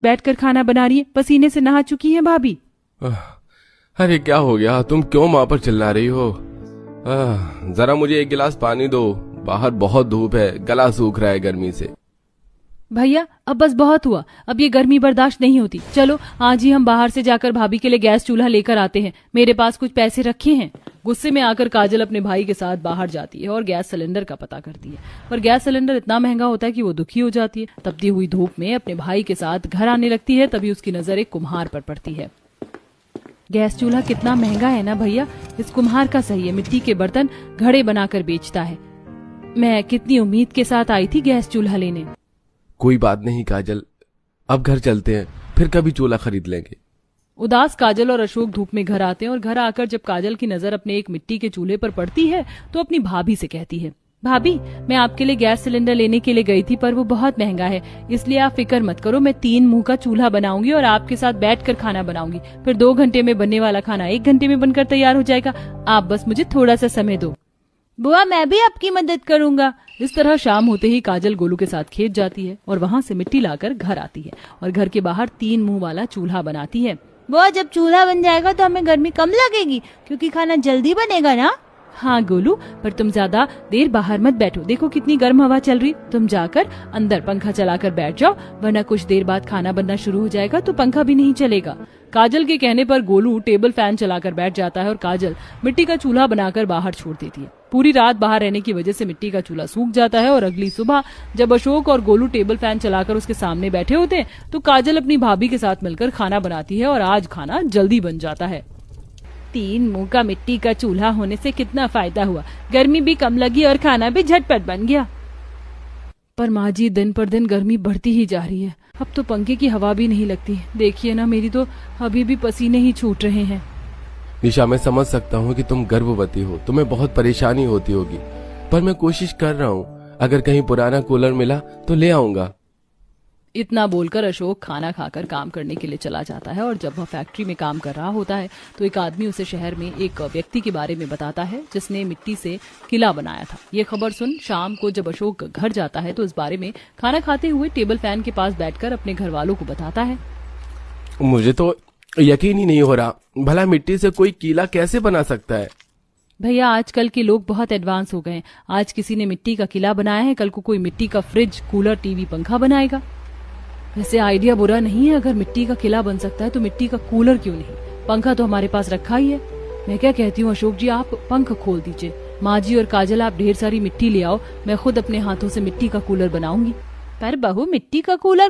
बैठकर खाना बना रही है, पसीने से नहा चुकी हैं भाभी। अरे क्या हो गया, तुम क्यों माँ पर चिल्ला रही हो? जरा मुझे एक गिलास पानी दो, बाहर बहुत धूप है, गला सूख रहा है गर्मी से। भैया अब बस बहुत हुआ, अब ये गर्मी बर्दाश्त नहीं होती। चलो आज ही हम बाहर से जाकर भाभी के लिए गैस चूल्हा लेकर आते हैं, मेरे पास कुछ पैसे रखे हैं। गुस्से में आकर काजल अपने भाई के साथ बाहर जाती है और गैस सिलेंडर का पता करती है, पर गैस सिलेंडर इतना महंगा होता है कि वो दुखी हो जाती है। तपती हुई धूप में अपने भाई के साथ घर आने लगती है, तभी उसकी नजर एक कुम्हार पर पड़ती है। गैस चूल्हा कितना महंगा है ना भैया, इस कुम्हार का सही है, मिट्टी के बर्तन घड़े बनाकर बेचता है। मैं कितनी उम्मीद के साथ आई थी गैस चूल्हा लेने। कोई बात नहीं काजल, अब घर चलते हैं, फिर कभी चूल्हा खरीद लेंगे। उदास काजल और अशोक धूप में घर आते हैं और घर आकर जब काजल की नजर अपने एक मिट्टी के चूल्हे पर पड़ती है तो अपनी भाभी से कहती है, भाभी मैं आपके लिए गैस सिलेंडर लेने के लिए गई थी, पर वो बहुत महंगा है, इसलिए आप फिक्र मत करो, मैं 3 मुंह का चूल्हा बनाऊंगी और आपके साथ बैठकर खाना बनाऊंगी। फिर 2 घंटे में बनने वाला खाना 1 घंटे में बनकर तैयार हो जाएगा, आप बस मुझे थोड़ा सा समय दो। बुआ मैं भी आपकी मदद करूंगा। इस तरह शाम होते ही काजल गोलू के साथ खेत जाती है और वहाँ से मिट्टी लाकर घर आती है और घर के बाहर 3 मुंह वाला चूल्हा बनाती है। बुआ जब चूल्हा बन जाएगा तो हमें गर्मी कम लगेगी, क्योंकि खाना जल्दी बनेगा ना। हाँ गोलू, पर तुम ज्यादा देर बाहर मत बैठो, देखो कितनी गर्म हवा चल रही, तुम जाकर अंदर पंखा चलाकर बैठ जाओ, वरना कुछ देर बाद खाना बनना शुरू हो जाएगा तो पंखा भी नहीं चलेगा। काजल के कहने पर गोलू टेबल फैन चलाकर बैठ जाता है और काजल मिट्टी का चूल्हा बनाकर बाहर छोड़ देती है। पूरी रात बाहर रहने की वजह से मिट्टी का चूल्हा सूख जाता है और अगली सुबह जब अशोक और गोलू टेबल फैन चलाकर उसके सामने बैठे होते हैं तो काजल अपनी भाभी के साथ मिलकर खाना बनाती है और आज खाना जल्दी बन जाता है। 3 मुंह का मिट्टी का चूल्हा होने से कितना फायदा हुआ, गर्मी भी कम लगी और खाना भी झटपट बन गया। पर माँ जी दिन पर दिन गर्मी बढ़ती ही जा रही है, अब तो पंखे की हवा भी नहीं लगती, देखिए ना मेरी तो अभी भी पसीने ही छूट रहे हैं। निशा मैं समझ सकता हूँ कि तुम गर्भवती हो, तुम्हें बहुत परेशानी होती होगी, पर मैं कोशिश कर रहा हूँ, अगर कहीं पुराना कूलर मिला तो ले आऊंगा। इतना बोलकर अशोक खाना खाकर काम करने के लिए चला जाता है और जब वह फैक्ट्री में काम कर रहा होता है तो एक आदमी उसे शहर में एक व्यक्ति के बारे में बताता है जिसने मिट्टी से किला बनाया था। ये खबर सुन शाम को जब अशोक घर जाता है तो इस बारे में खाना खाते हुए टेबल फैन के पास बैठकर अपने घर वालों को बताता है। मुझे तो यकीन ही नहीं हो रहा, भला मिट्टी से कोई किला कैसे बना सकता है? भैया आजकल के लोग बहुत एडवांस हो गए, आज किसी ने मिट्टी का किला बनाया है, कल को कोई मिट्टी का फ्रिज, कूलर, टीवी, पंखा बनाएगा। वैसे आइडिया बुरा नहीं है, अगर मिट्टी का किला बन सकता है तो मिट्टी का कूलर क्यों नहीं, पंखा तो हमारे पास रखा ही है। मैं क्या कहती हूँ अशोक जी, आप पंख खोल दीजिए, माँ जी और काजल आप ढेर सारी मिट्टी ले आओ, मैं खुद अपने हाथों से मिट्टी का कूलर बनाऊंगी। पर बहू मिट्टी का कूलर